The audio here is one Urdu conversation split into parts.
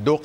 2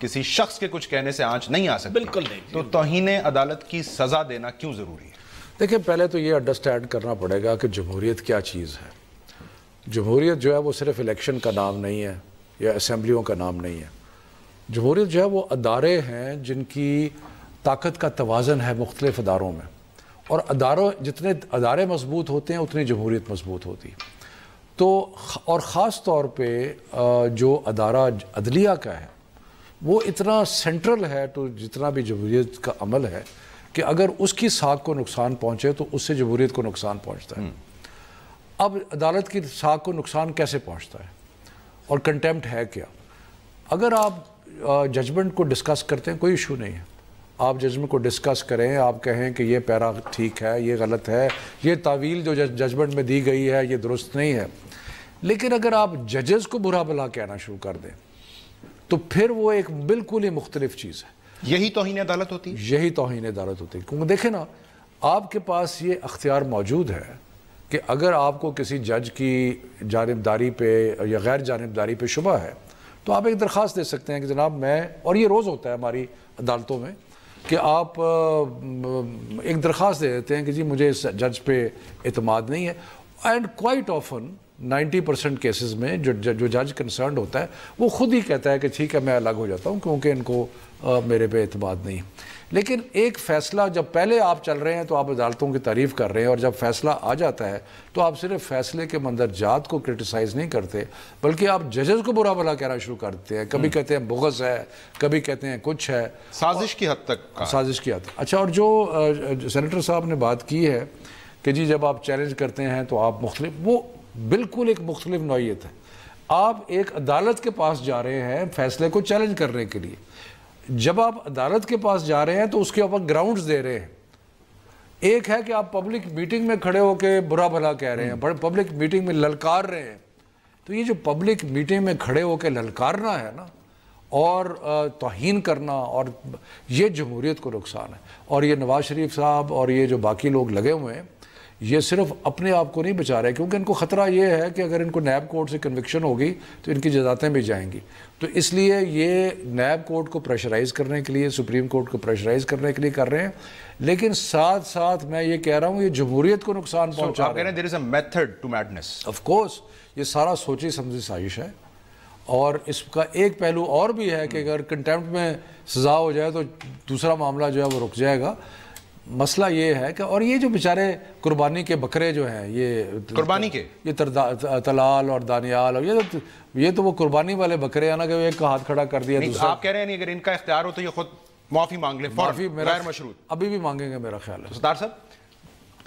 کسی شخص کے کچھ کہنے سے آنچ نہیں آ سکتی. بالکل نہیں. تو توہین عدالت کی سزا دینا کیوں ضروری ہے؟ دیکھیں پہلے تو یہ انڈرسٹینڈ کرنا پڑے گا کہ جمہوریت کیا چیز ہے. جمہوریت جو ہے وہ صرف الیکشن کا نام نہیں ہے یا اسمبلیوں کا نام نہیں ہے. جمہوریت جو ہے وہ ادارے ہیں جن کی طاقت کا توازن ہے مختلف اداروں میں, اور جتنے ادارے مضبوط ہوتے ہیں اتنی جمہوریت مضبوط ہوتی ہے. تو اور خاص طور پہ جو ادارہ عدلیہ کا ہے وہ اتنا سینٹرل ہے تو جتنا بھی جمہوریت کا عمل ہے کہ اگر اس کی ساکھ کو نقصان پہنچے تو اس سے جمہوریت کو نقصان پہنچتا ہے. اب عدالت کی ساکھ کو نقصان کیسے پہنچتا ہے اور کنٹیمپٹ ہے کیا؟ اگر آپ ججمنٹ کو ڈسکس کرتے ہیں کوئی ایشو نہیں ہے, آپ ججمنٹ کو ڈسکس کریں, آپ کہیں کہ یہ پیرا ٹھیک ہے, یہ غلط ہے, یہ تعویل جو ججمنٹ میں دی گئی ہے یہ درست نہیں ہے. لیکن اگر آپ ججز کو برا بھلا کہنا شروع کر دیں تو پھر وہ ایک بالکل ہی مختلف چیز ہے. یہی توہین عدالت ہوتی ہے. یہی توہین عدالت ہوتی ہے. کیونکہ دیکھیں نا, آپ کے پاس یہ اختیار موجود ہے کہ اگر آپ کو کسی جج کی جانبداری پہ یا غیر جانبداری پہ شبہ ہے تو آپ ایک درخواست دے سکتے ہیں کہ جناب میں, اور یہ روز ہوتا ہے ہماری عدالتوں میں, کہ آپ ایک درخواست دے دیتے ہیں کہ جی مجھے اس جج پہ اعتماد نہیں ہے. اینڈ کوائٹ آفن 90% کیسز میں جو جج کنسرنڈ ہوتا ہے وہ خود ہی کہتا ہے کہ ٹھیک ہے میں الگ ہو جاتا ہوں کیونکہ ان کو میرے پہ اعتماد نہیں ہے. لیکن ایک فیصلہ جب پہلے آپ چل رہے ہیں تو آپ عدالتوں کی تعریف کر رہے ہیں, اور جب فیصلہ آ جاتا ہے تو آپ صرف فیصلے کے مندرجات کو کرٹیسائز نہیں کرتے بلکہ آپ ججز کو برا بھلا کہنا شروع کر دیتے ہیں. کبھی کہتے ہیں بغض ہے, کبھی کہتے ہیں کچھ ہے, سازش کی حد تک. سازش کی حد تک. اچھا, اور جو سینیٹر صاحب نے بات کی ہے کہ جی جب آپ چیلنج کرتے ہیں تو آپ مختلف, وہ بالکل ایک مختلف نوعیت ہے. آپ ایک عدالت کے پاس جا رہے ہیں فیصلے کو چیلنج کرنے کے لیے. جب آپ عدالت کے پاس جا رہے ہیں تو اس کے اوپر گراؤنڈز دے رہے ہیں. ایک ہے کہ آپ پبلک میٹنگ میں کھڑے ہو کے برا بھلا کہہ رہے ہیں, پبلک میٹنگ میں للکار رہے ہیں. تو یہ جو پبلک میٹنگ میں کھڑے ہو کے للکارنا ہے نا, اور توہین کرنا, اور یہ جمہوریت کو نقصان ہے. اور یہ نواز شریف صاحب اور یہ جو باقی لوگ لگے ہوئے ہیں یہ صرف اپنے آپ کو نہیں بچا رہے, کیونکہ ان کو خطرہ یہ ہے کہ اگر ان کو نیب کورٹ سے کنوکشن ہوگی تو ان کی جزاتیں بھی جائیں گی. تو اس لیے یہ نیب کورٹ کو پریشرائز کرنے کے لیے, سپریم کورٹ کو پریشرائز کرنے کے لیے کر رہے ہیں. لیکن ساتھ ساتھ میں یہ کہہ رہا ہوں یہ جمہوریت کو نقصان پہنچا رہے ہیں. there is a method to madness. Of course, یہ سارا سوچی سمجھی سازش ہے. اور اس کا ایک پہلو اور بھی ہے کہ اگر کنٹیمپٹ میں سزا ہو جائے تو دوسرا معاملہ جو ہے وہ رک جائے گا. مسئلہ یہ ہے کہ, اور یہ جو بیچارے قربانی کے بکرے جو ہیں, یہ قربانی کے, یہ تلال اور دانیال, اور یہ تو وہ قربانی والے بکرے ہیں نا کہ ایک کا ہاتھ کھڑا کر دیا. آپ کہہ رہے ہیں اگر ان کا اختیار ہو تو یہ خود معافی مانگ لیں, غیر مشروط. ابھی بھی مانگیں گے میرا خیال ہے. ستار صاحب,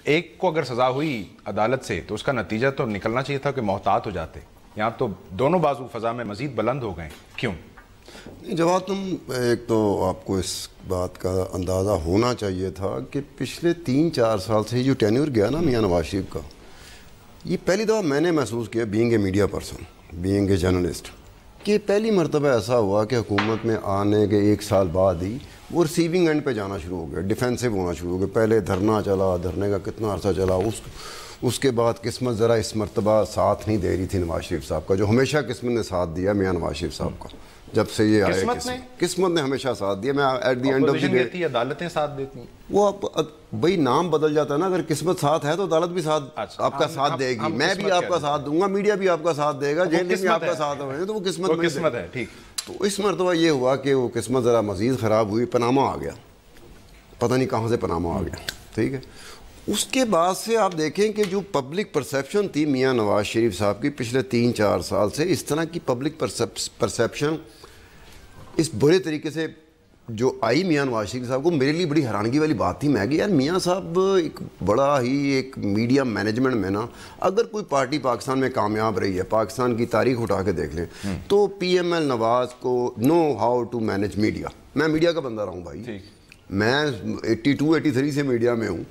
ایک کو اگر سزا ہوئی عدالت سے تو اس کا نتیجہ تو نکلنا چاہیے تھا کہ محتاط ہو جاتے. یہاں تو دونوں بازو فضا میں مزید بلند ہو گئے. کیوں؟ جواب تم ایک تو آپ کو اس بات کا اندازہ ہونا چاہیے تھا کہ پچھلے 3-4 سال سے جو ٹینیور گیا نا میاں نواز شریف کا, یہ پہلی دفعہ میں نے محسوس کیا being a media person, being a journalist, کہ پہلی مرتبہ ایسا ہوا کہ حکومت میں آنے کے 1 سال بعد ہی وہ ریسیونگ اینڈ پہ جانا شروع ہو گیا, ڈیفینسو ہونا شروع ہو گیا. پہلے دھرنا چلا, دھرنے کا کتنا عرصہ چلا, اس کے بعد قسمت ذرا اس مرتبہ ساتھ نہیں دے رہی تھی نواز شریف صاحب کا, جو ہمیشہ قسمت نے ساتھ دیا میاں نواز شریف صاحب کا. جب سے یہ آئے قسمت نے ہمیشہ ساتھ دیا. میں at the end of the day عدالتیں ساتھ دیتی ہیں, وہ بھائی نام بدل جاتا ہے نا. اگر قسمت ساتھ ہے تو عدالت بھی ساتھ آپ کا ساتھ دے گی, میں بھی آپ کا ساتھ دوں گا, میڈیا بھی آپ کا ساتھ دے گا, جیل بھی آپ کا ساتھ ہوئے تو وہ قسمت ہے. ٹھیک. تو اس مرتبہ یہ ہوا کہ وہ قسمت ذرا مزید خراب ہوئی, پاناما آ گیا, پتہ نہیں کہاں سے پاناما آ گیا. ٹھیک ہے. اس کے بعد سے آپ دیکھیں کہ جو پبلک پرسیپشن تھی میاں نواز شریف صاحب کی پچھلے 3-4 سال سے, اس طرح کی پبلک پرسیپشن اس برے طریقے سے جو آئی میاں نواز شریف صاحب کو, میرے لیے بڑی حیرانگی والی بات تھی. میں کہ یار میاں صاحب ایک بڑا ہی ایک میڈیا مینجمنٹ میں نا, اگر کوئی پارٹی پاکستان میں کامیاب رہی ہے, پاکستان کی تاریخ اٹھا کے دیکھ لیں تو پی ایم ایل نواز کو know how to manage media. میں میڈیا کا بندہ رہا ہوں بھائی, میں 82-83 سے میڈیا میں ہوں,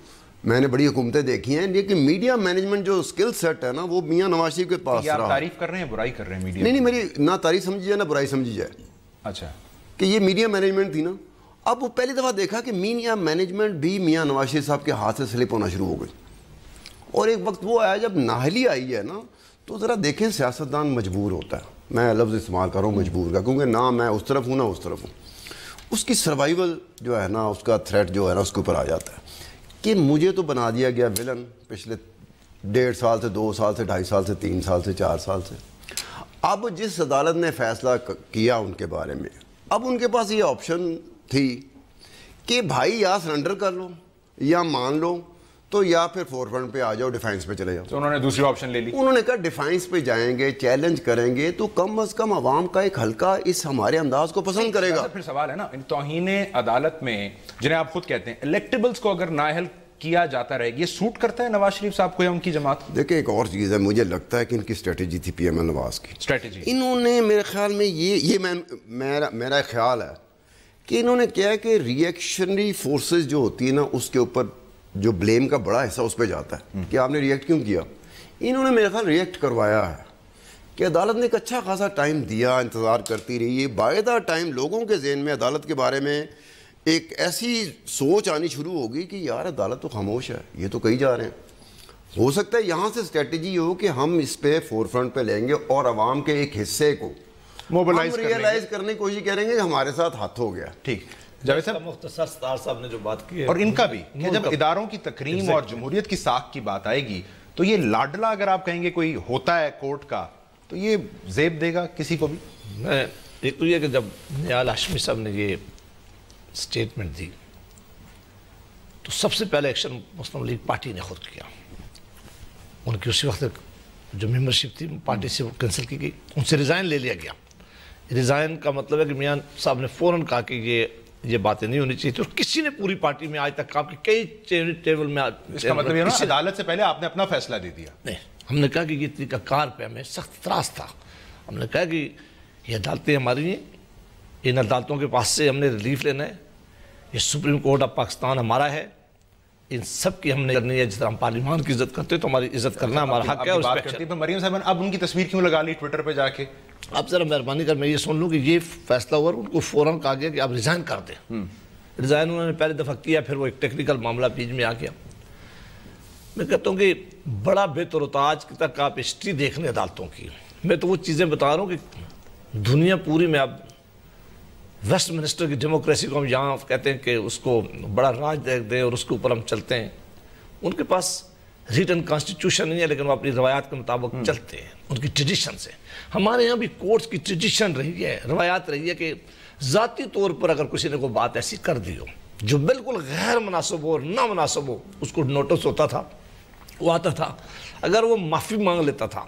میں نے بڑی حکومتیں دیکھی ہیں, لیکن میڈیا مینجمنٹ جو اسکل سیٹ ہے نا وہ میاں نواز شریف کے پاس رہا. آپ تعریف کر رہے ہیں, برائی کر رہے ہیں میڈیا؟ نہیں, میری نہ تعریف سمجھی جائے نہ برائی سمجھی جائے. اچھا, کہ یہ میڈیا مینجمنٹ تھی نا. اب وہ پہلی دفعہ دیکھا کہ میڈیا مینجمنٹ بھی میاں نواز شریف صاحب کے ہاتھ سے سلپ ہونا شروع ہو گئی. اور ایک وقت وہ آیا جب نااہلی آئی ہے نا, تو ذرا دیکھیں سیاستدان مجبور ہوتا ہے. میں لفظ استعمال کر رہا ہوں مجبور کا، کیونکہ نہ میں اس طرف ہوں نہ اس طرف ہوں، اس کی سروائیول جو ہے نا، اس کا تھریٹ جو ہے نا اس کے اوپر آ جاتا ہے کہ مجھے تو بنا دیا گیا ویلن پچھلے 1.5 سال سے 2 سال سے 2.5 سال سے 3 سال سے 4 سال سے. اب جس عدالت نے فیصلہ کیا ان کے بارے میں، اب ان کے پاس یہ آپشن تھی کہ بھائی یا سرنڈر کر لو یا مان لو تو یا پھر فور فرنٹ پہ آ جاؤ، ڈیفینس پہ چلے جاؤ. تو انہوں نے دوسری آپشن لے لی. انہوں نے کہا ڈیفینس پہ جائیں گے، چیلنج کریں گے تو کم از کم عوام کا ایک حلقہ اس ہمارے انداز کو پسند کرے گا. پھر سوال ہے نا توہین عدالت میں جنہیں آپ خود کہتے ہیں الیکٹیبلز کو اگر نااہل کیا جاتا رہے گی، یہ سوٹ کرتا ہے نواز شریف صاحب کو یا ان کی جماعت؟ دیکھیں ایک اور چیز ہے، مجھے لگتا ہے کہ ان کی اسٹریٹجی تھی پی ایم ایل نواز کی اسٹریٹجی. انہوں نے میرے خیال میں یہ میرا خیال ہے کہ انہوں نے کیا ہے کہ ری ایکشنری فورسز جو ہوتی ہے نا اس کے اوپر جو بلیم کا بڑا حصہ اس پہ جاتا ہے کہ آپ نے ری ایکٹ کیوں کیا. انہوں نے میرے خیال ری ایکٹ کروایا ہے کہ عدالت نے ایک اچھا خاصا ٹائم دیا، انتظار کرتی رہی. بائی دا ٹائم لوگوں کے ذہن میں عدالت کے بارے میں ایک ایسی سوچ آنی شروع ہوگی کہ یار عدالت تو خاموش ہے، یہ تو کہی جا رہے ہیں. ہو سکتا ہے یہاں سے اسٹریٹجی یہ ہو کہ ہم اس پہ فور فرنٹ پہ لیں گے اور عوام کے ایک حصے کو موبلائز کرنے کی کوشش کریں گے کہ ہمارے ساتھ ہاتھ ہو گیا. ٹھیک. جاوید صاحب مختصر ستار صاحب نے جو بات کی ہے، اور ان کا بھی کہ جب اداروں کی تکریم اور جمہوریت کی ساکھ کی بات آئے گی تو یہ لاڈلا اگر آپ کہیں گے کوئی ہوتا ہے کورٹ کا تو یہ زیب دے گا کسی کو بھی؟ میں ایک تو یہ کہ جب نیال ہاشمی صاحب نے یہ سٹیٹمنٹ دی تو سب سے پہلے ایکشن مسلم لیگ پارٹی نے خود کیا. ان کی اسی وقت جو ممبرشپ تھی پارٹی سے کینسل کی گئی، ان سے ریزائن لے لیا گیا. ریزائن کا مطلب ہے کہ میاں صاحب نے فوراً کہا کہ یہ باتیں نہیں ہونی چاہیے تھی، اور کسی نے پوری پارٹی میں آج تک کہا کہ کئی ٹیبل میں اس کا مطلب یہ نا عدالت سے پہلے آپ نے اپنا فیصلہ دے دیا. نہیں، ہم نے کہا کہ یہ طریقہ کار پہ ہمیں سخت اعتراض تھا. ہم نے کہا کہ یہ عدالتیں ہماری ہیں، ان عدالتوں کے پاس سے ہم نے ریلیف لینا ہے. یہ سپریم کورٹ آف پاکستان ہمارا ہے، ان سب کی ہم نے کرنی ہے. جس طرح ہم پارلیمان کی عزت کرتے ہیں تو ہماری عزت کرنا ہمارا حق ہے. اور بات کرتی ہے مریم صاحب اب ان کی تصویر کیوں لگا لی ٹویٹر پہ جا کے؟ اب ذرا مہربانی کر میں یہ سن لوں کہ یہ فیصلہ ہوا، ان کو فوراً کہا گیا کہ آپ ریزائن کر دیں. ریزائن انہوں نے پہلے دفعہ کیا، پھر وہ ایک ٹیکنیکل معاملہ بیچ میں آ گیا. میں کہتا ہوں کہ بڑا بہتر ہوتا آج تک آپ ہسٹری دیکھ لیں عدالتوں کی. میں تو وہ چیزیں بتا رہا ہوں کہ دنیا پوری میں اب ویسٹ منسٹر کی ڈیموکریسی کو ہم یہاں کہتے ہیں کہ اس کو بڑا راج دیں اور اس کے اوپر ہم چلتے ہیں. ان کے پاس ریٹن کانسٹیٹیوشن نہیں ہے لیکن وہ اپنی روایات کے مطابق چلتے ہیں، ان کی ٹریڈیشن سے. ہمارے یہاں بھی کورٹس کی ٹریڈیشن رہی ہے، روایات رہی ہے کہ ذاتی طور پر اگر کسی نے کوئی بات ایسی کر دی ہو جو بالکل غیر مناسب ہو اور نامناسب ہو، اس کو نوٹس ہوتا تھا، وہ آتا تھا. اگر وہ معافی مانگ لیتا تھا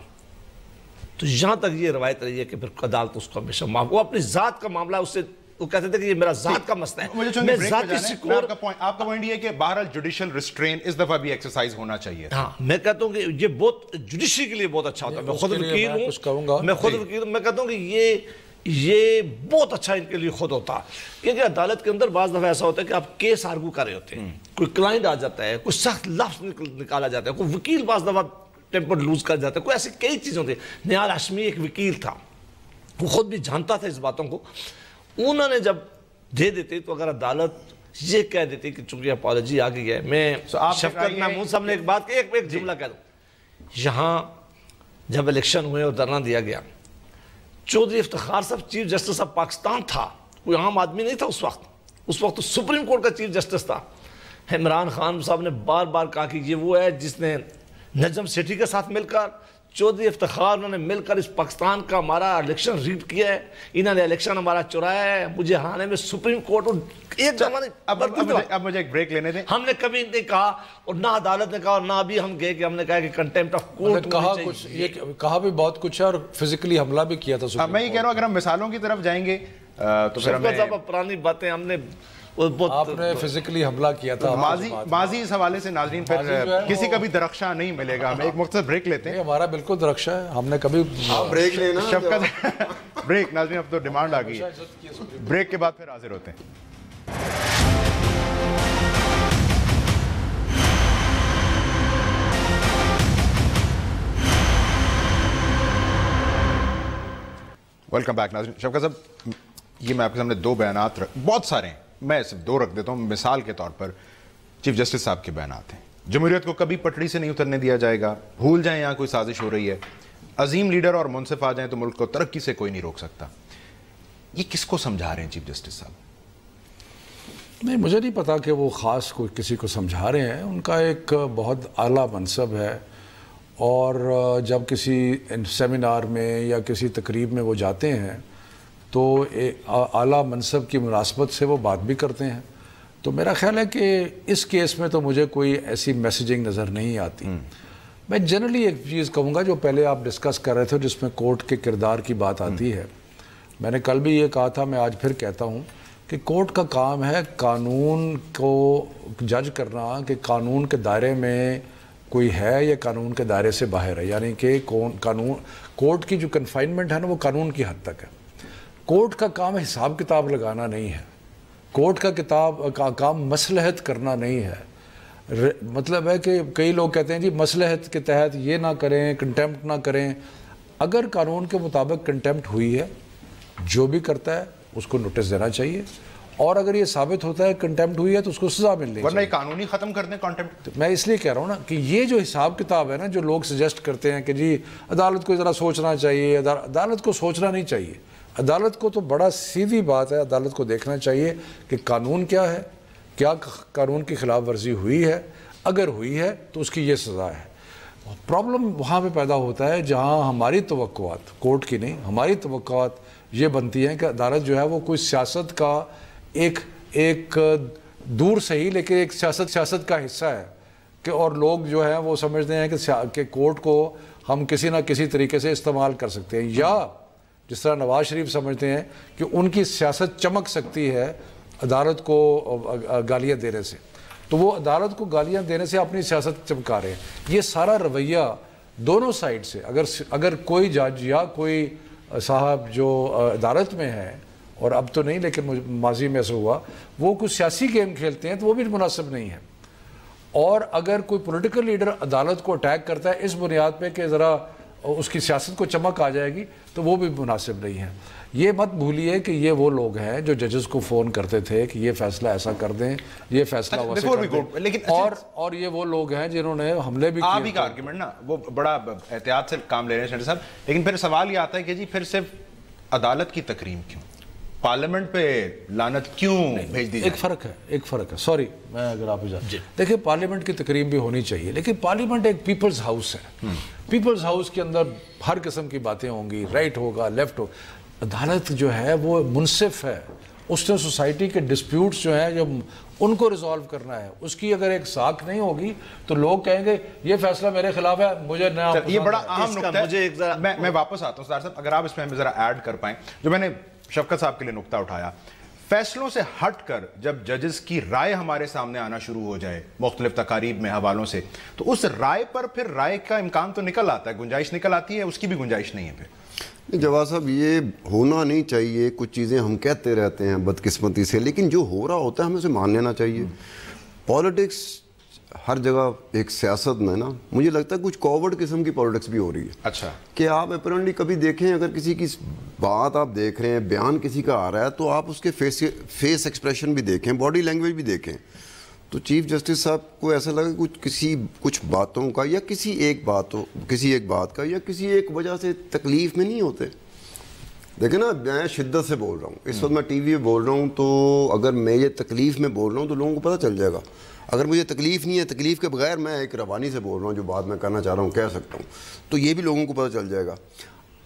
تو یہاں تک یہ روایت رہی ہے کہ پھر عدالت اس کو ہمیشہ معاف. وہ اپنی ذات کا معاملہ اس سے وہ کہتے تھے کہ یہ میرا ذات کا مسئلہ ہے. میں ذاتی سکور آپ کا پوائنٹ یہ ہے کہ بہرحال جوڈیشل ریسٹرین اس دفعہ بھی ایکسرسائز ہونا چاہیے. ہاں، میں کہتا ہوں کہ یہ بہت جوڈیشری کے لیے بہت اچھا ہوتا ہے. میں خود وکیل ہوں، میں کہتا ہوں کہ یہ بہت اچھا ان کے لیے خود ہوتا، کیونکہ عدالت کے اندر بعض دفعہ ایسا ہوتا ہے کہ آپ کیس آرگو کر رہے ہوتے ہیں، کوئی کلائنٹ آ جاتا ہے، کوئی سخت لفظ نکالا جاتا ہے، کوئی وکیل بعض دفعہ ٹیمپر لوز کر جاتا ہے، کوئی ایسی کئی چیزیں ہوتی ہیں. نیال ہاشمی ایک وکیل تھا، وہ خود بھی جانتا تھا اس باتوں کو. انہوں نے جب دے دیتے تو اگر عدالت یہ کہہ دیتی کہ چونکہ اپالوجی آ گئی ہے. میں شفقت محمود صاحب نے ایک بات کی، ایک جملہ کہہ دوں. یہاں جب الیکشن ہوئے اور دھرنا دیا گیا، چودھری افتخار صاحب چیف جسٹس آف پاکستان تھا، کوئی عام آدمی نہیں تھا اس وقت تو سپریم کورٹ کا چیف جسٹس تھا. عمران خان صاحب نے بار بار کہا کہ یہ وہ ہے جس نے نجم سیٹھی کے ساتھ مل کر، چودھری افتخار انہوں نے مل کر اس پاکستان کا ہمارا الیکشن ریڈ کیا ہے، انہوں نے الیکشن ہمارا چرایا ہے، مجھے ہرانے میں سپریم کورٹ. اب مجھے ایک بریک لینے دیں. ہم نے کبھی نہیں کہا اور نہ عدالت نے کہا اور نہ ابھی ہم گئے کہ ہم نے کہا کہ کنٹیمپٹ آف کورٹ کہا بھی بہت کچھ ہے اور فزیکلی حملہ بھی کیا تھا. میں یہ کہہ رہا ہوں اگر ہم مثالوں کی طرف جائیں گے تو پھر ہمیں پرانی باتیں ہم نے آپ نے فزیکلی حملہ کیا تھا. ماضی اس حوالے سے ناظرین پھر کسی کا بھی درخشاں نہیں ملے گا. ہم ایک مختصر بریک لیتے ہیں. ہمارا بالکل درخشاں ہے، ہم نے کبھی بریک لینا شفقت بریک. ناظرین اب تو ڈیمانڈ آ گئی ہے، بریک کے بعد پھر حاضر ہوتے ہیں. ویلکم بیک ناظرین. شفقت صاحب یہ میں آپ کے سامنے دو بیانات بہت سارے ہیں، میں صرف دو رکھ دیتا ہوں مثال کے طور پر. چیف جسٹس صاحب کے بیانات ہیں، جمہوریت کو کبھی پٹڑی سے نہیں اترنے دیا جائے گا، بھول جائیں یہاں کوئی سازش ہو رہی ہے. عظیم لیڈر اور منصف آ جائیں تو ملک کو ترقی سے کوئی نہیں روک سکتا. یہ کس کو سمجھا رہے ہیں چیف جسٹس صاحب؟ نہیں، مجھے نہیں پتا کہ وہ خاص کوئی کسی کو سمجھا رہے ہیں. ان کا ایک بہت اعلیٰ منصب ہے، اور جب کسی سیمینار میں یا کسی تقریب میں وہ جاتے ہیں تو اعلیٰ منصب کی مناسبت سے وہ بات بھی کرتے ہیں. تو میرا خیال ہے کہ اس کیس میں تو مجھے کوئی ایسی میسیجنگ نظر نہیں آتی. میں جنرلی ایک چیز کہوں گا جو پہلے آپ ڈسکس کر رہے تھے جس میں کورٹ کے کردار کی بات آتی ہے. میں نے کل بھی یہ کہا تھا، میں آج پھر کہتا ہوں کہ کورٹ کا کام ہے قانون کو جج کرنا کہ قانون کے دائرے میں کوئی ہے یا قانون کے دائرے سے باہر ہے. یعنی کہ قانون، کورٹ کی جو کنفائنمنٹ ہے نا وہ قانون کی حد تک ہے. کورٹ کا کام حساب کتاب لگانا نہیں ہے. کورٹ کا کام مصلحت کرنا نہیں ہے. مطلب ہے کہ کئی لوگ کہتے ہیں جی مصلحت کے تحت یہ نہ کریں، کنٹیمپٹ نہ کریں. اگر قانون کے مطابق کنٹیمپٹ ہوئی ہے، جو بھی کرتا ہے اس کو نوٹس دینا چاہیے، اور اگر یہ ثابت ہوتا ہے کنٹیمپٹ ہوئی ہے تو اس کو سزا ملنی چاہیے. ورنہ یہ قانونی ختم کر دیں کنٹیمپٹ. میں اس لیے کہہ رہا ہوں نا کہ یہ جو حساب کتاب ہے نا، جو لوگ سجیسٹ کرتے ہیں کہ جی عدالت کو ذرا سوچنا چاہیے، عدالت کو سوچنا نہیں چاہیے. عدالت کو تو بڑا سیدھی بات ہے، عدالت کو دیکھنا چاہیے کہ قانون کیا ہے، کیا قانون کی خلاف ورزی ہوئی ہے، اگر ہوئی ہے تو اس کی یہ سزا ہے. پرابلم وہاں پہ پیدا ہوتا ہے جہاں ہماری توقعات، کورٹ کی نہیں، ہماری توقعات یہ بنتی ہیں کہ عدالت جو ہے وہ کوئی سیاست کا ایک دور صحیح لیکن ایک سیاست کا حصہ ہے کہ، اور لوگ جو ہیں وہ سمجھتے ہیں کہ کورٹ کو ہم کسی نہ کسی طریقے سے استعمال کر سکتے ہیں، یا جس طرح نواز شریف سمجھتے ہیں کہ ان کی سیاست چمک سکتی ہے عدالت کو گالیاں دینے سے، تو وہ عدالت کو گالیاں دینے سے اپنی سیاست چمکا رہے ہیں. یہ سارا رویہ دونوں سائڈ سے، اگر کوئی جج یا کوئی صاحب جو عدالت میں ہے، اور اب تو نہیں لیکن ماضی میں ایسا ہوا، وہ کچھ سیاسی گیم کھیلتے ہیں تو وہ بھی مناسب نہیں ہے. اور اگر کوئی پولیٹیکل لیڈر عدالت کو اٹیک کرتا ہے اس بنیاد پہ کہ ذرا اس کی سیاست کو چمک آ جائے گی تو وہ بھی مناسب نہیں ہے. یہ مت بھولیے کہ یہ وہ لوگ ہیں جو ججز کو فون کرتے تھے کہ یہ فیصلہ ایسا کر دیں، یہ فیصلہ ویسے کر دیں، اور یہ وہ لوگ ہیں جنہوں نے حملے بھی کیے. آپ ہی کا آرگیومنٹ نا وہ بڑا احتیاط سے کام لے رہے ہیں سینیٹر صاحب، لیکن پھر سوال یہ آتا ہے کہ جی پھر صرف عدالت کی تکریم کیوں، پارلیمنٹ پہ لعنت کیوں بھیج دی؟ ایک فرق ہے سوری میں اگر آپ دیکھیں، پارلیمنٹ کی تقریب بھی ہونی چاہیے، لیکن پارلیمنٹ ایک پیپلز ہاؤس ہے. پیپلز ہاؤس کے اندر ہر قسم کی باتیں ہوں گی، رائٹ ہوگا، لیفٹ ہوگا. عدالت جو ہے وہ منصف ہے، اس نے سوسائٹی کے ڈسپیوٹس جو ہیں جو ان کو ریزالو کرنا ہے، اس کی اگر ایک ساکھ نہیں ہوگی تو لوگ کہیں گے یہ فیصلہ میرے خلاف ہے، مجھے نہ. یہ بڑا اہم نقطہ ہے. میں واپس آتا ہوں سردار صاحب، اگر آپ اس میں ہمیں ذرا ایڈ کر پائیں جو میں نے شفقت صاحب کے لیے نقطہ اٹھایا. فیصلوں سے ہٹ کر جب ججز کی رائے ہمارے سامنے آنا شروع ہو جائے مختلف تقاریب میں حوالوں سے، تو اس رائے پر پھر رائے کا امکان تو نکل آتا ہے، گنجائش نکل آتی ہے، اس کی بھی گنجائش نہیں ہے پھر. جواد صاحب یہ ہونا نہیں چاہیے. کچھ چیزیں ہم کہتے رہتے ہیں بدقسمتی سے، لیکن جو ہو رہا ہوتا ہے ہمیں اسے مان لینا چاہیے. پالیٹکس ہر جگہ ایک سیاست میں نا مجھے لگتا ہے کچھ کوورڈ قسم کی پالیٹکس بھی ہو رہی ہے. اچھا کہ آپ اپیرنٹلی کبھی دیکھیں، اگر کسی کی بات آپ دیکھ رہے ہیں، بیان کسی کا آ رہا ہے، تو آپ اس کے فیس ایکسپریشن بھی دیکھیں، باڈی لینگویج بھی دیکھیں. تو چیف جسٹس صاحب کو ایسا لگا کچھ باتوں کا یا کسی ایک بات کا یا کسی ایک وجہ سے تکلیف میں نہیں ہوتے. دیکھیں نا، میں شدت سے بول رہا ہوں اس وقت، میں ٹی وی پہ بول رہا ہوں، تو اگر میں یہ تکلیف میں بول رہا ہوں تو لوگوں کو پتہ چل جائے گا. اگر مجھے تکلیف نہیں ہے، تکلیف کے بغیر میں ایک روانی سے بول رہا ہوں، جو بات میں کرنا چاہ رہا ہوں کہہ سکتا ہوں، تو یہ بھی لوگوں کو پتہ چل جائے گا.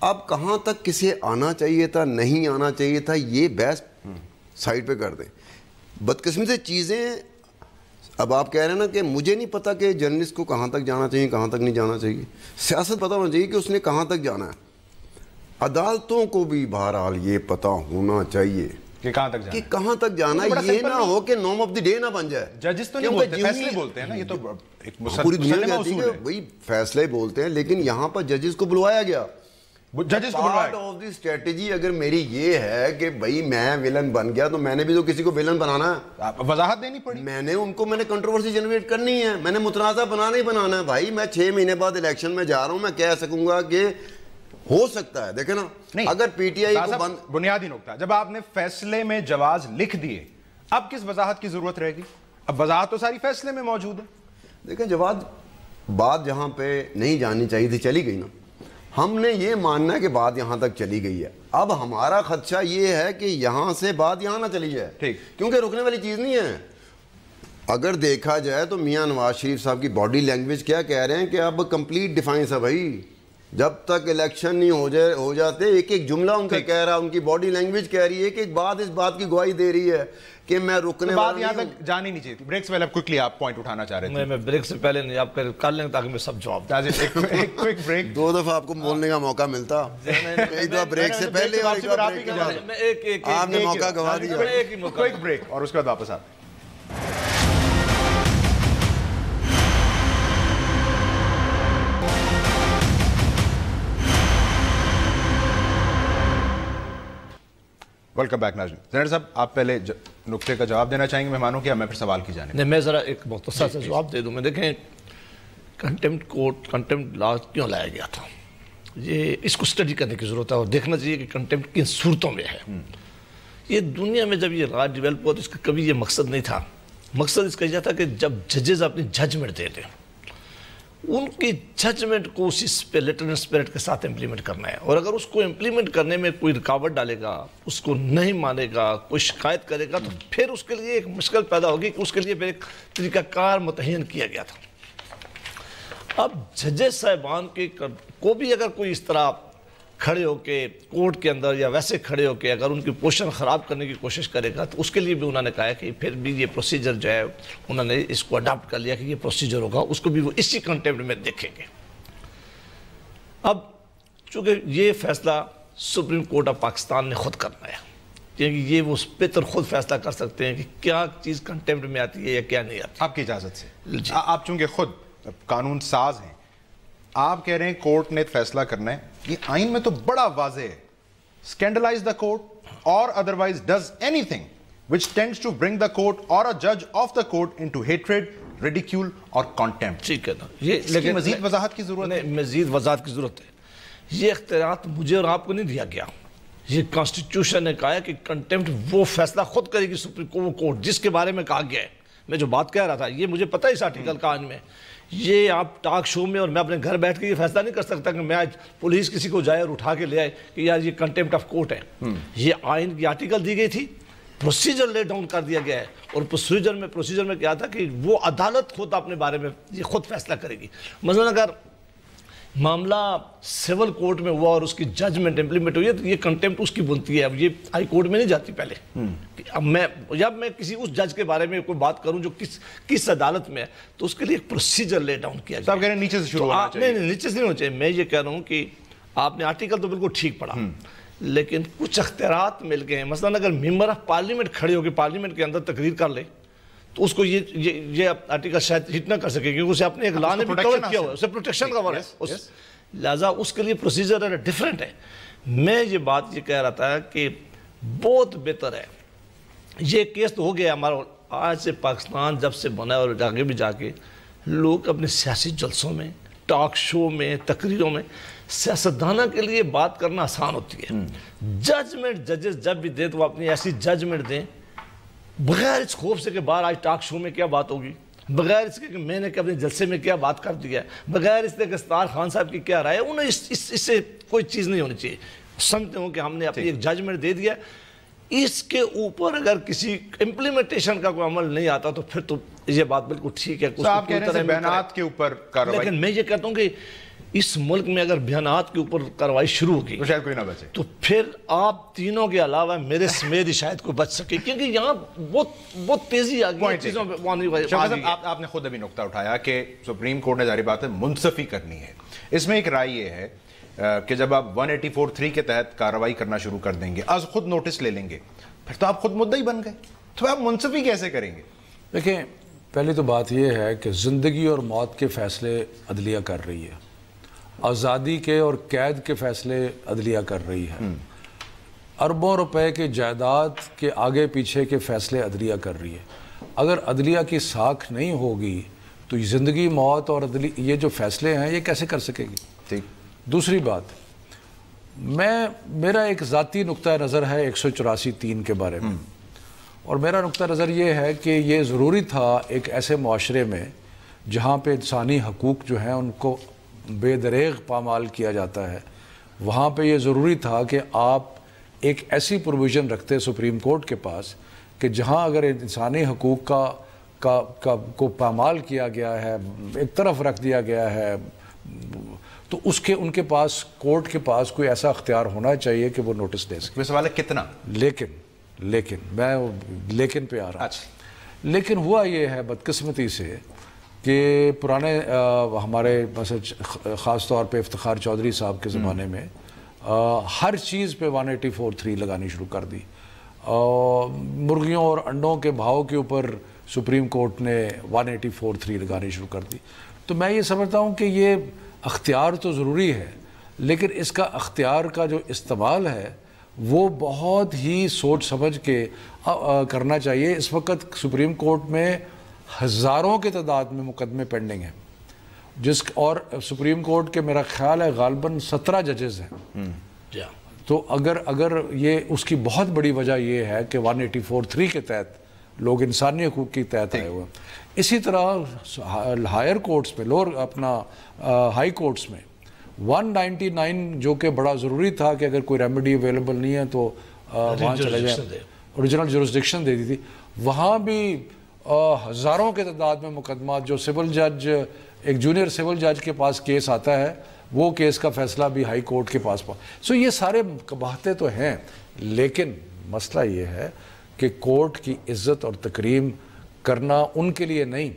اب کہاں تک کسے آنا چاہیے تھا، نہیں آنا چاہیے تھا، یہ بحث سائڈ پہ کر دیں. بدقسمتی سے چیزیں، اب آپ کہہ رہے ہیں نا کہ مجھے نہیں پتا کہ جرنلسٹ کو کہاں تک جانا چاہیے، کہاں تک نہیں جانا چاہیے. سیاست پتہ ہونا چاہیے کہ اس نے کہاں تک جانا ہے. عدالتوں کو بھی بہرحال یہ پتہ ہونا چاہیے کہ کہاں تک جانا ہے. یہ نہ ہو کہ نام آف دی ڈے نہ بن جائے. ججز تو نہیں بولتے، فیصلے بولتے ہیں نا، یہ تو پوری دنیا کہتی ہے بھائی فیصلے بولتے ہیں، لیکن یہاں پر ججز کو بلوایا گیا. پارٹ آف دی اسٹریٹجی اگر میری یہ ہے کہ بھائی میں ویلن بن گیا تو میں نے بھی تو کسی کو ویلن بنانا ہے، وضاحت دینی پڑی. میں نے کنٹروورسی جنریٹ کرنی ہے، میں نے متنازع بنانا ہی بنانا ہے. بھائی میں 6 مہینے بعد الیکشن میں جا رہا ہوں، میں کہہ سکوں گا کہ ہو سکتا ہے. دیکھیں نا، اگر پی ٹی آئی کو بنیادی نقطہ، جب آپ نے فیصلے میں جواز لکھ دیے، اب کس وضاحت کی ضرورت رہے گی؟ اب وضاحت تو ساری فیصلے میں موجود ہے. دیکھیں جواد، بات جہاں پہ نہیں جانی چاہیے تھی چلی گئی نا. ہم نے یہ ماننا ہے کہ بات یہاں تک چلی گئی ہے. اب ہمارا خدشہ یہ ہے کہ یہاں سے بات یہاں نہ چلی جائے, ٹھیک, کیونکہ رکنے والی چیز نہیں ہے. اگر دیکھا جائے تو میاں نواز شریف صاحب کی باڈی لینگویج کیا کہہ رہے ہیں کہ اب کمپلیٹ ڈیفائنس ہے بھائی, جب تک الیکشن نہیں ہو جاتے. ایک ایک جملہ ان کا کہہ رہا, ان کی باڈی لینگویج کہہ رہی ہے کہ ایک بات اس بات کی گواہی دے رہی ہے کہ میں رکنے بات یہاں تک جانی نہیں چاہیے. بریک سے پہلے کوئکلی آپ پوائنٹ اٹھانا چاہ رہے تھے. میں بریک سے پہلے نہیں, آپ کر لیں تاکہ میں سب جواب دوں. ایک کوئک بریک. 2 دفعہ آپ کو بولنے کا موقع ملتا, ایک دفعہ بریک سے پہلے اور ایک دفعہ بریک کے بعد. آپ نے موقع گوا دیا. کوئک بریک اور اس کے بعد واپس آتے. ویلکم بیک ناظرین. زینر صاحب, آپ پہلے نقطے کا جواب دینا چاہیں گے مہمانوں کی, میں پھر سوال کی جانب. نہیں, میں ذرا ایک مختصر سے جواب دے دوں. میں دیکھیں کنٹمپٹ کوڈ, کنٹمپٹ لا کیوں لایا گیا تھا, یہ اس کو اسٹڈی کرنے کی ضرورت ہے اور دیکھنا چاہیے کہ کنٹمپٹ کن صورتوں میں ہے. یہ دنیا میں جب یہ لا ڈیولپ ہوا تو اس کا کبھی یہ مقصد نہیں تھا. مقصد اس کا یہ تھا کہ جب ججز اپنی ججمنٹ دیتے ہیں, ان کی ججمنٹ کو اسی لیٹر اسپرٹ کے ساتھ امپلیمنٹ کرنا ہے. اور اگر اس کو امپلیمنٹ کرنے میں کوئی رکاوٹ ڈالے گا, اس کو نہیں مانے گا, کوئی شکایت کرے گا, تو پھر اس کے لیے ایک مشکل پیدا ہوگی کہ اس کے لیے پھر ایک طریقہ کار متعین کیا گیا تھا. اب ججز صاحبان کو بھی اگر کوئی اس طرح کھڑے ہو کے کورٹ کے اندر یا ویسے کھڑے ہو کے اگر ان کی پوزیشن خراب کرنے کی کوشش کرے گا, تو اس کے لیے بھی انہوں نے کہا ہے کہ پھر بھی یہ پروسیجر جو ہے انہوں نے اس کو اڈاپٹ کر لیا کہ یہ پروسیجر ہوگا, اس کو بھی وہ اسی کنٹیمپٹ میں دیکھیں گے. اب چونکہ یہ فیصلہ سپریم کورٹ آف پاکستان نے خود کرنا ہے, کیونکہ یہ وہ بہتر خود فیصلہ کر سکتے ہیں کہ کیا چیز کنٹیمپٹ میں آتی ہے یا کیا نہیں آتی. آپ کی اجازت سے, آپ چونکہ خود قانون ساز ہیں, آپ کہہ رہے ہیں کورٹ نے فیصلہ کرنا ہے. یہ آئین میں تو بڑا واضح ہے, scandalize the court or otherwise does anything which tends to bring the court or a judge of the court into hatred, ridicule or contempt. ٹھیک ہے نا, اس کی مزید وضاحت کی ضرورت ہے. مزید وضاحت کی ضرورت ہے. یہ اختیارات مجھے اور آپ کو نہیں دیا گیا. یہ کانسٹیٹیوشن نے کہا ہے کہ کنٹیمپٹ وہ فیصلہ خود کرے گی سپریم کورٹ, جس کے بارے میں کہا گیا ہے. میں جو بات کہہ رہا تھا یہ مجھے پتہ ہے اس آرٹیکل کا آن میں. یہ آپ ٹاک شو میں اور میں اپنے گھر بیٹھ کے یہ فیصلہ نہیں کر سکتا کہ میں آج پولیس کسی کو جائے اور اٹھا کے لے آئے کہ یار یہ کنٹیمپٹ آف کورٹ ہے. یہ آئین کی آرٹیکل دی گئی تھی, پروسیجر لے ڈاؤن کر دیا گیا ہے, اور پروسیجر میں کیا تھا کہ وہ عدالت خود اپنے بارے میں یہ خود فیصلہ کرے گی. مثلا اگر معاملہ سول کورٹ میں ہوا اور اس کی ججمنٹ امپلیمنٹ ہوئی ہے تو یہ کنٹیمپٹ اس کی بنتی ہے. اب یہ ہائی کورٹ میں نہیں جاتی پہلے. اب میں کسی اس جج کے بارے میں کوئی بات کروں جو کس عدالت میں ہے, تو اس کے لیے ایک پروسیجر لے ڈاؤن کیا جائے. آپ کہہ رہے ہیں نیچے سے شروع ہونا چاہیے. نہیں, نیچے سے نہیں ہونا چاہیے. میں یہ کہہ رہا ہوں کہ آپ نے آرٹیکل تو بالکل ٹھیک پڑھا, لیکن کچھ اختیارات مل گئے ہیں. مثلا اگر ممبر آف پارلیمنٹ کھڑے ہو کے پارلیمنٹ کے اندر تقریر کر لے تو اس کو یہ آرٹیکل شاید ہٹ نہ کر سکے, کیونکہ اسے اپنے ایک لا نے بھی کور کیا ہوا ہے, اسے پروٹیکشن کا ورڈ ہے, لہٰذا اس کے لیے پروسیجر ڈیفرنٹ ہے. میں یہ بات یہ کہہ رہا تھا کہ بہت بہتر ہے. یہ کیس تو ہو گیا ہمارا. آج سے پاکستان جب سے بنا اور آگے بھی جا کے لوگ اپنے سیاسی جلسوں میں, ٹاک شو میں, تقریروں میں سیاستدانہ کے لیے بات کرنا آسان ہوتی ہے. ججمنٹ ججز جب بھی دیں تو وہ اپنی ایسی ججمنٹ دیں بغیر اس خوف سے کہ باہر آج ٹاک شو میں کیا بات ہوگی, بغیر اس کے کہ میں نے اپنے جلسے میں کیا بات کر دیا ہے, بغیر اس کے کہ ستار خان صاحب کی کیا رائے ہے. انہیں اس سے کوئی چیز نہیں ہونی چاہیے. سمجھتے ہوں کہ ہم نے اپنی ایک ججمنٹ دے دیا, اس کے اوپر اگر کسی امپلیمنٹیشن کا کوئی عمل نہیں آتا تو پھر تو یہ بات بالکل ٹھیک ہے. آپ کہہ رہے ہیں بیانات کے اوپر کارروائی, لیکن میں یہ کہتا ہوں کہ اس ملک میں اگر بیانات کے اوپر کارروائی شروع ہوگی تو شاید کوئی نہ بچے, تو پھر آپ تینوں کے علاوہ میرے سمیت شاید کوئی بچ سکے, کیونکہ یہاں بہت تیزی آ گئی. آپ نے خود ابھی نقطہ اٹھایا کہ سپریم کورٹ نے ظاہر بات ہے منصفی کرنی ہے. اس میں ایک رائے یہ ہے کہ جب آپ 184(3) کے تحت کارروائی کرنا شروع کر دیں گے, از خود نوٹس لے لیں گے, پھر تو آپ خود مدعی بن گئے, تو آپ منصفی کیسے کریں گے؟ دیکھیں, پہلی تو بات یہ ہے کہ زندگی اور موت کے فیصلے عدلیہ کر رہی ہے, آزادی کے اور قید کے فیصلے عدلیہ کر رہی ہے, اربوں روپے کے جائیداد کے آگے پیچھے کے فیصلے عدلیہ کر رہی ہے. اگر عدلیہ کی ساکھ نہیں ہوگی تو زندگی موت اور یہ جو فیصلے ہیں یہ کیسے کر سکے گی؟ ٹھیک. دوسری بات, میرا ایک ذاتی نقطہ نظر ہے 184(3) کے بارے میں, اور میرا نقطہ نظر یہ ہے کہ یہ ضروری تھا ایک ایسے معاشرے میں جہاں پہ انسانی حقوق جو ہیں ان کو بے دریغ پامال کیا جاتا ہے، وہاں پہ یہ ضروری تھا کہ آپ ایک ایسی پروویژن رکھتے سپریم کورٹ کے پاس کہ جہاں اگر انسانی حقوق کو پامال کیا گیا ہے، ایک طرف رکھ دیا گیا ہے، تو ان کے پاس، کورٹ کے پاس کوئی ایسا اختیار ہونا چاہیے کہ وہ نوٹس دے سکے۔ سوال ہے کتنا؟ لیکن میں لیکن پہ آ رہا ہوں۔ لیکن ہوا یہ ہے بدقسمتی سے کہ پرانے ہمارے مثلا خاص طور پہ افتخار چودھری صاحب کے زمانے میں ہر چیز پہ 184(3) لگانی شروع کر دی۔ مرغیوں اور انڈوں کے بھاؤ کے اوپر سپریم کورٹ نے 184(3) لگانی شروع کر دی۔ تو میں یہ سمجھتا ہوں کہ یہ اختیار تو ضروری ہے، لیکن اس کا اختیار کا جو استعمال ہے وہ بہت ہی سوچ سمجھ کے کرنا چاہیے۔ اس وقت سپریم کورٹ میں ہزاروں کے تعداد میں مقدمے پینڈنگ ہیں، اور سپریم کورٹ کے میرا خیال ہے غالباً 17 ججز ہیں۔ تو اگر یہ اس کی بہت بڑی وجہ یہ ہے کہ 184(3) کے تحت لوگ انسانی حقوق کے تحت آئے ہوئے ہیں۔ اسی طرح ہائر کورٹس میں، ہائی کورٹس میں 199 جو کہ بڑا ضروری تھا کہ اگر کوئی ریمیڈی اویلیبل نہیں ہے تو وہاں چلے جائیں، اوریجنل جورسڈکشن دے دی تھی، وہاں بھی ہزاروں کے تعداد میں مقدمات، جو سول جج، ایک جونیئر سول جج کے پاس کیس آتا ہے، وہ کیس کا فیصلہ بھی ہائی کورٹ کے پاس سو یہ سارے باتیں تو ہیں، لیکن مسئلہ یہ ہے کہ کورٹ کی عزت اور تکریم کرنا ان کے لیے نہیں،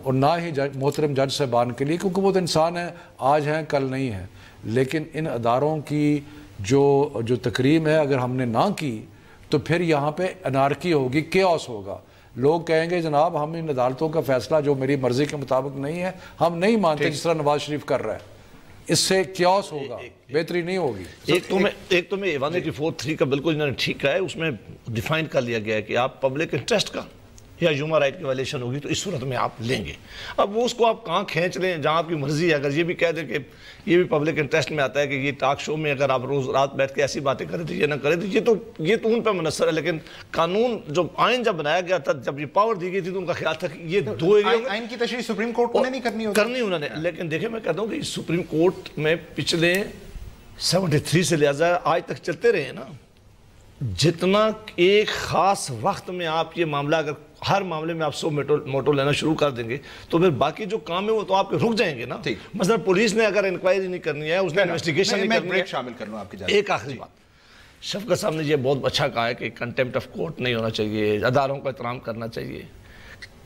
اور نہ ہی محترم جج صاحبان کے لیے، کیونکہ وہ تو انسان ہیں، آج ہیں کل نہیں ہیں، لیکن ان اداروں کی جو تکریم ہے اگر ہم نے نہ کی تو پھر یہاں پہ انارکی ہوگی، کیوس ہوگا۔ لوگ کہیں گے جناب ہم ان عدالتوں کا فیصلہ جو میری مرضی کے مطابق نہیں ہے ہم نہیں مانتے، جس طرح نواز شریف کر رہا ہے، اس سے کیوس ہوگا، بہتری نہیں ہوگی۔ ایک تو میں 184(3) کا بالکل انہوں نے ٹھیک کہا ہے، اس میں ڈیفائن کر لیا گیا ہے کہ آپ پبلک انٹرسٹ کا یا ہیومن رائٹ کی وائلیشن ہوگی تو اس صورت میں آپ لیں گے۔ اب وہ اس کو آپ کہاں کھینچ لیں، جہاں آپ کی مرضی ہے۔ اگر یہ بھی کہہ دیں کہ یہ بھی پبلک انٹرسٹ میں آتا ہے کہ یہ ٹاک شو میں اگر آپ روز رات بیٹھ کے ایسی باتیں کریں تو یہ نہ کریں، تو یہ تو ان پہ منحصر ہے۔ لیکن قانون آئین جب بنایا گیا تھا، جب یہ پاور دی گئی تھی تو ان کا خیال تھا کہ یہ دو ایریوں آئین کی تشریح سپریم کورٹ نے نہیں کرنی انہوں نے۔ لیکن دیکھیں میں کہتا ہوں کہ سپریم کورٹ میں پچھلے 73 سے لہذا آج تک چلتے رہے ہیں نا، جتنا ایک خاص وقت میں آپ یہ معاملہ، اگر ہر معاملے میں آپ 100 موٹو لینا شروع کر دیں گے تو پھر باقی جو کام ہے وہ تو آپ کے رک جائیں گے نا۔ مثلا پولیس نے اگر انکوائری نہیں کرنی ہے، اس نے انویسٹیگیشن نہیں کرنی ہے۔ شامل کر لوں آپ کی جانب۔ ایک آخری بات، شفقت صاحب نے یہ بہت اچھا کہا ہے کہ کنٹیمپٹ آف کورٹ نہیں ہونا چاہیے، اداروں کا احترام کرنا چاہیے۔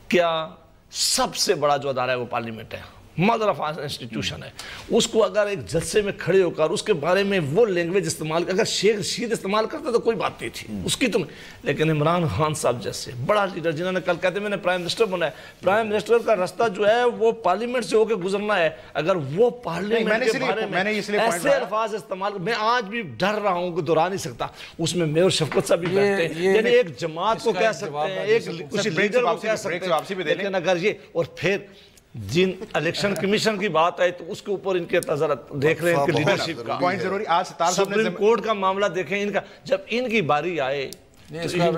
کیا سب سے بڑا جو ادارہ ہے وہ پارلیمنٹ ہے، مدر آف انسٹیٹیوشن ہے، اس کو اگر ایک جلسے میں کھڑے ہو کر اس کے بارے میں وہ لینگویج استعمال، اگر شیخ رشید استعمال کرتا تو کوئی بات نہیں تھی اس کی تو، لیکن عمران خان صاحب جیسے بڑا لیڈر جنہوں نے کل کہتے میں نے پرائم منسٹر بنا ہے، پرائم منسٹر کا رستہ جو ہے وہ پارلیمنٹ سے ہو کے گزرنا ہے، اگر وہ پارلیمنٹ کے بارے میں ایسے الفاظ استعمال، میں آج بھی ڈر رہا ہوں کہ دہرا نہیں سکتا، اس میں میں اور شفقت صاحب بھی بیٹھتے ہیں، یعنی ایک جماعت کو کہہ سکتے ہیں، ایک کسی لیڈر کو کہہ سکتے ہیں، لیکن اگر یہ، اور پھر جن الیکشن کمیشن کی بات آئے تو اس کے اوپر ان کے تذرت دیکھ رہے ہیں ان کی لیڈرشپ کا پوائنٹ ضروری۔ آج ستار صاحب نے سپریم کورٹ کا معاملہ دیکھیں، ان کا جب ان کی باری آئے، انشور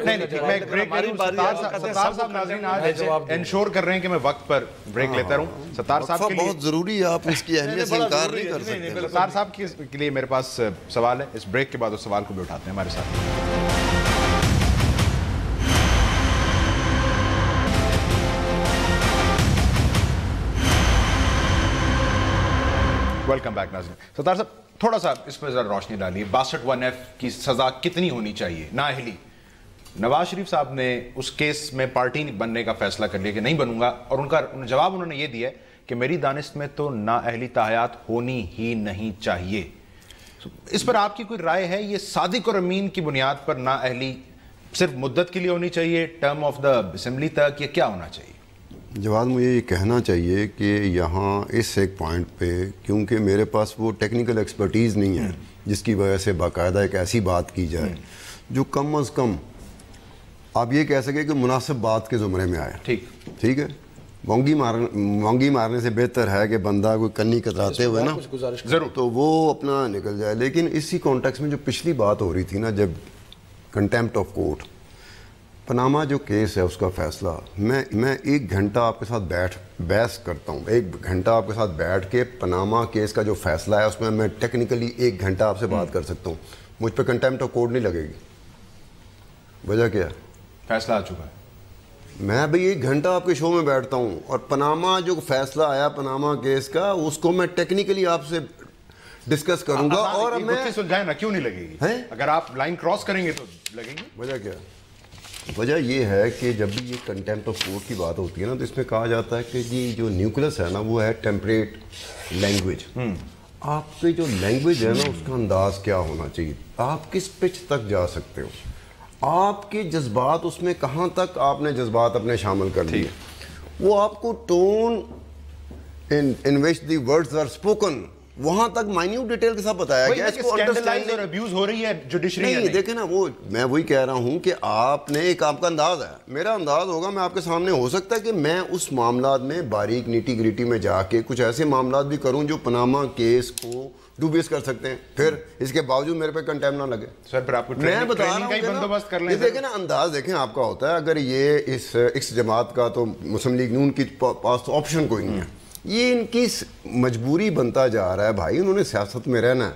کر رہے ہیں کہ میں وقت پر بریک لیتا رہوں۔ ستار صاحب کے لیے بہت ضروری ہے، آپ اس کی اہمیت سے انکار نہیں کر سکتے۔ ستار صاحب کے لیے میرے پاس سوال ہے، اس بریک کے بعد اس سوال کو بھی اٹھاتے ہیں ہمارے ساتھ۔ ویلکم بیک ناظرین۔ ستار صاحب تھوڑا سا اس پہ ذرا روشنی ڈالیے، 62(f) کی سزا کتنی ہونی چاہیے؟ نااہلی، نواز شریف صاحب نے اس کیس میں پارٹی بننے کا فیصلہ کر لیا کہ نہیں بنوں گا، اور ان کا جواب انہوں نے یہ دیا ہے کہ میری دانست میں تو نااہلی تاحیات ہونی ہی نہیں چاہیے۔ اس پر آپ کی کوئی رائے ہے؟ یہ صادق اور امین کی بنیاد پر نااہلی صرف مدت کے لیے ہونی چاہیے، ٹرم آف دا اسمبلی تک، یا کیا ہونا چاہیے؟ جواد مجھے یہ کہنا چاہیے کہ یہاں اس ایک پوائنٹ پہ، کیونکہ میرے پاس وہ ٹیکنیکل ایکسپرٹیز نہیں ہے جس کی وجہ سے باقاعدہ ایک ایسی بات کی جائے جو کم از کم آپ یہ کہہ سکیں کہ مناسب بات کے زمرے میں آئے۔ ٹھیک ہے، مونگی مارنے سے بہتر ہے کہ بندہ کوئی کنی کتراتے ہوئے نا ضرور تو وہ اپنا نکل جائے۔ لیکن اسی کانٹیکس میں جو پچھلی بات ہو رہی تھی نا، جب کنٹیمپٹ آف کورٹ، پناما جو کیس ہے اس کا فیصلہ میں 1 گھنٹہ آپ کے ساتھ بحث کرتا ہوں, 1 گھنٹہ آپ کے ساتھ بیٹھ کے پناما کیس کا جو فیصلہ ہے اس میں ٹیکنیکلی 1 گھنٹہ آپ سے بات کر سکتا ہوں. مجھ پہ کنٹیمپٹ آف کورٹ نہیں لگے گی. وجہ کیا ہے؟ فیصلہ آ چکا ہے. میں بھئی 1 گھنٹہ آپ کے شو میں بیٹھتا ہوں اور پناما جو فیصلہ آیا پناما کیس کا اس کو میں ٹیکنیکلی آپ سے ڈسکس کروں گا. اور میں سلجھائے نا, کیوں نہیں لگے گی؟ اگر آپ لائن کراس کریں گے تو لگے گی. وجہ کیا؟ وجہ یہ ہے کہ جب بھی یہ کنٹیمپٹ آف کورٹ کی بات ہوتی ہے نا تو اس میں کہا جاتا ہے کہ جی جو نیوکلس ہے نا وہ ہے ٹیمپریٹ لینگویج. آپ کی جو لینگویج ہے نا اس کا انداز کیا ہونا چاہیے, آپ کس پچ تک جا سکتے ہو, آپ کے جذبات اس میں کہاں تک آپ نے جذبات اپنے شامل کر لیے. وہ آپ کو tune in which the words are spoken وہاں تک مائنیوٹ ڈیٹیل کے ساتھ بتایا گیا. اس کو انڈرسٹینڈنگ اور ابیوز ہو رہی ہے جوڈیشری نہیں, دیکھیں نا وہ میں وہی کہہ رہا ہوں کہ آپ نے ایک آپ کا انداز ہے, میرا انداز ہوگا میں آپ کے سامنے ہو سکتا ہے کہ میں اس معاملات میں باریک نیٹی گریٹی میں جا کے کچھ ایسے معاملات بھی کروں جو پناما کیس کو ڈوبیس کر سکتے ہیں, پھر اس کے باوجود میرے پہ کنٹیم نہ لگے. سر پھر آپ کو میں بتا رہا ہوں بندوبست کر لیں. دیکھیں نا انداز دیکھیں آپ کا ہوتا ہے. اگر یہ اس جماعت کا تو مسلم لیگ نون کی پاس تو آپشن کوئی نہیں ہے, یہ ان کی مجبوری بنتا جا رہا ہے. بھائی انہوں نے سیاست میں رہنا ہے,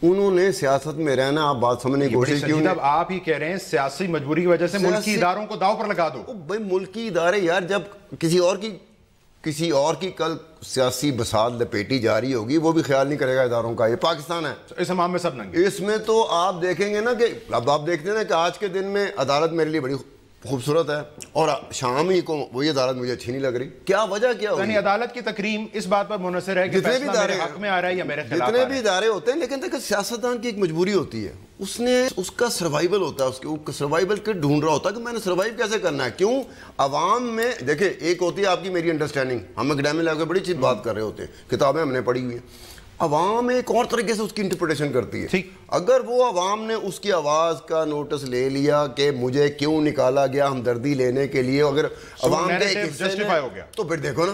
انہوں نے سیاست میں رہنا. آپ بات سمجھنے کی کوشش کی. آپ ہی کہہ رہے ہیں سیاسی مجبوری کی وجہ سے ملکی اداروں کو داؤ پر لگا دو. بھائی ملکی ادارے یار جب کسی اور کی کل سیاسی بساط لپیٹی جا رہی ہوگی وہ بھی خیال نہیں کرے گا اداروں کا. یہ پاکستان ہے, اس امام میں سب ننگے. اس میں تو آپ دیکھیں گے نا کہ اب آپ دیکھتے ہیں نا کہ آج کے دن میں عدالت میرے لیے بڑی خوبصورت ہے اور شام ہی کو وہی عدالت مجھے اچھی نہیں لگ رہی. کیا وجہ کیا ہوگی؟ یعنی عدالت کی تکریم اس بات پر منحصر ہے کہ فیصلہ میرے حق میں آ رہا ہے یا میرے خلاف. جتنے بھی ادارے ہوتے ہیں, لیکن دیکھیں سیاستدان کی ایک مجبوری ہوتی ہے, اس کا سروائیول ہوتا ہے, اس کے سروائیول کے ڈھونڈ رہا ہوتا ہے کہ میں نے سروائیو کیسے کرنا ہے. کیوں عوام میں دیکھیں ایک ہوتی ہے آپ کی میری انڈرسٹینڈنگ, ہم اکیڈمی لیول پہ بڑی چیز بات کر رہے ہوتے ہیں, کتابیں ہم نے پڑھی ہوئی ہیں. عوام ایک اور طریقے سے اس کی انٹرپریٹیشن کرتی ہے. اگر وہ عوام نے اس کی آواز کا نوٹس لے لیا کہ مجھے کیوں نکالا گیا ہمدردی لینے کے لیے, اگر عوام کے ایک حصے میں ہو گیا تو پھر دیکھو نا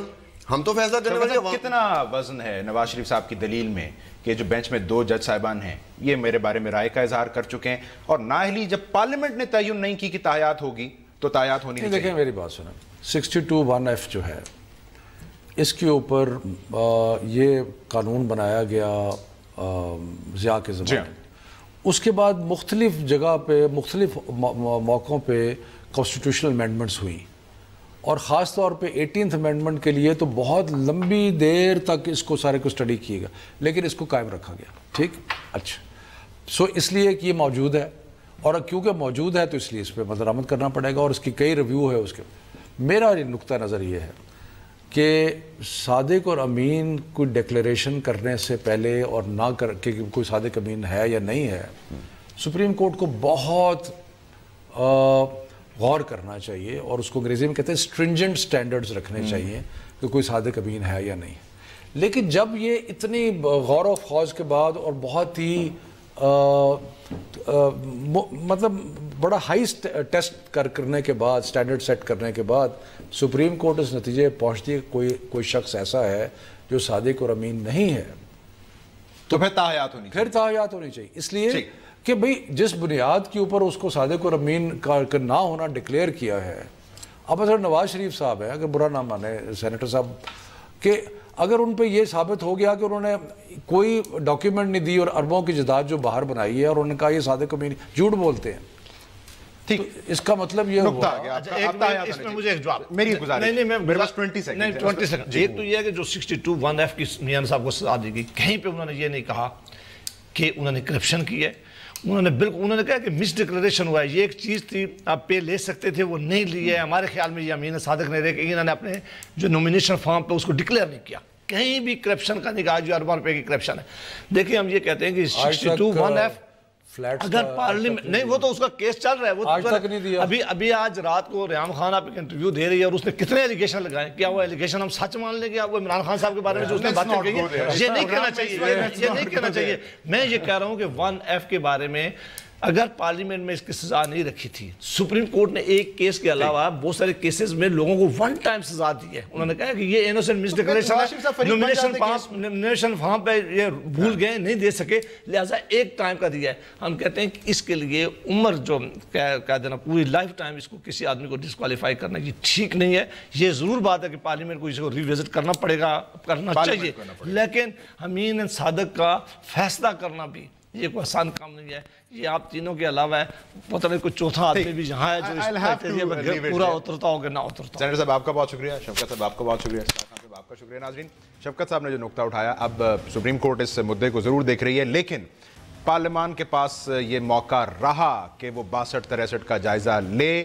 ہم تو فیصلہ کرنے والے. کتنا وزن ہے نواز شریف صاحب کی دلیل میں کہ جو بینچ میں 2 جج صاحبان ہیں یہ میرے بارے میں رائے کا اظہار کر چکے ہیں, اور نااہلی جب پارلیمنٹ نے تعین نہیں کی کہ تایات ہوگی تو تایات ہونی نہیں چاہیے. دیکھیں میری بات سنیں, 62(1)(f) جو ہے اس کے اوپر یہ قانون بنایا گیا ضیاء کے زمانے میں. اس کے بعد مختلف جگہ پہ مختلف موقعوں پہ کانسٹیٹیوشنل امینڈمنٹس ہوئی, اور خاص طور پہ 18th امینڈمنٹ کے لیے تو بہت لمبی دیر تک اس کو سارے کو اسٹڈی کیے گا, لیکن اس کو قائم رکھا گیا. ٹھیک, اچھا اس لیے کہ یہ موجود ہے, اور کیونکہ موجود ہے تو اس لیے اس پہ مد آمد کرنا پڑے گا, اور اس کی کئی ریویو ہے اس کے. میرا نقطہ نظر یہ ہے کہ صادق اور امین کوئی ڈکلیریشن کرنے سے پہلے اور نہ کر کہ کوئی صادق امین ہے یا نہیں ہے, سپریم کورٹ کو بہت غور کرنا چاہیے, اور اس کو انگریزی میں کہتے ہیں اسٹرنجنٹ سٹینڈرڈز رکھنے چاہیے کہ کوئی صادق امین ہے یا نہیں. لیکن جب یہ اتنی غور و خوض کے بعد اور بہت ہی مطلب بڑا ہائی ٹیسٹ کرنے کے بعد, سٹینڈرڈ سیٹ کرنے کے بعد سپریم کورٹ اس نتیجے پہنچتی ہے کوئی شخص ایسا ہے جو صادق اور امین نہیں ہے, تو پھر تاحیات ہونی چاہیے. اس لیے کہ بھئی جس بنیاد کے اوپر اس کو صادق اور امین کا نہ ہونا ڈکلیئر کیا ہے. اب اگر نواز شریف صاحب ہیں, اگر برا نہ مانے سینیٹر صاحب, کہ اگر ان پہ یہ ثابت ہو گیا کہ انہوں نے کوئی ڈاکیومنٹ نہیں دی اور اربوں کی جائیداد جو باہر بنائی ہے, اور انہوں نے کہا یہ صادق امین جھوٹ بولتے ہیں, ٹھیک, اس کا مطلب یہ ہوا. اس میں مجھے ایک جواب, میری گزارش, نہیں میرے پاس 20 سیکنڈ. ایک تو یہ ہے کہ جو 62(1)(f) کی میاں صاحب کو سزا دی گئی, کہیں پہ انہوں نے یہ نہیں کہا کہ انہوں نے کرپشن کی ہے. انہوں نے کہا کہ مس ڈکلیریشن ہوا ہے, یہ ایک چیز تھی آپ پہ لے سکتے تھے وہ نہیں لی ہے. ہمارے خیال میں یہ امین صادق نے رہے کہ انہوں نے اپنے جو نومینیشن فارم پہ اس کو ڈکلیئر نہیں کیا. کہیں بھی کرپشن کا نہیں کہا جو اربوں روپے کی کرپشن ہے. دیکھیں ہم یہ کہتے ہیں کہ 62(1)(f) اگر پارلیمنٹ نہیں, وہ تو اس کا کیس چل رہا ہے, وہ آج تک نہیں دیا. ابھی آج رات کو ریحام خان آپ ایک انٹرویو دے رہی ہے اور اس نے کتنے ایلیگیشن لگائے. کیا وہ ایلیگیشن ہم سچ مان لیں گے؟ وہ عمران خان صاحب کے بارے میں جو اس نے باتیں کہی ہیں, یہ نہیں کہنا چاہیے, یہ نہیں کہنا چاہیے. میں یہ کہہ رہا ہوں کہ 1F کے بارے میں اگر پارلیمنٹ میں اس کی سزا نہیں رکھی تھی، سپریم کورٹ نے ایک کیس کے علاوہ بہت سارے کیسز میں لوگوں کو ون ٹائم سزا دی ہے. انہوں نے کہا کہ یہ انوسنٹ مس ڈکلیریشن ہے، نومینیشن فارم پہ یہ بھول گئے نہیں دے سکے، لہٰذا ایک ٹائم کا دیا ہے. ہم کہتے ہیں کہ اس کے لیے عمر جو کہہ دینا پوری لائف ٹائم اس کو کسی آدمی کو ڈسکوالیفائی کرنا یہ ٹھیک نہیں ہے. یہ ضرور بات ہے کہ پارلیمنٹ کو اس کو ریوزٹ کرنا پڑے گا، کرنا چاہیے، لیکن امین صادق کا فیصلہ کرنا بھی یہ کوئی آسان کام نہیں ہے. یہ آپ تینوں کے علاوہ ہے، پتہ نہیں کوئی چوتھا آدمی بھی جہاں ہے جو اس کرائٹیریا میں پورا اترتا ہوگا نہ اترتا. سینیٹر صاحب آپ کا بہت شکریہ، شفقت صاحب آپ کا بہت شکریہ، صاحب آپ کا شکریہ. ناظرین، شفقت صاحب نے جو نقطہ اٹھایا، اب سپریم کورٹ اس مدعے کو ضرور دیکھ رہی ہے، لیکن پارلیمان کے پاس یہ موقع رہا کہ وہ 62-63 کا جائزہ لے،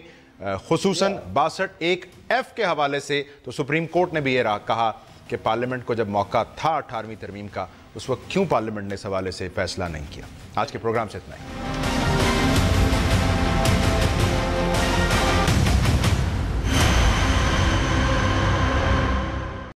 خصوصاً 62(1)(f) کے حوالے سے. تو سپریم کورٹ نے بھی یہ کہا کہ پارلیمنٹ کو جب موقع تھا 18ویں ترمیم کا، اس وقت کیوں پارلیمنٹ نے اس حوالے سے فیصلہ نہیں کیا. آج کے پروگرام سے اتنا ہی.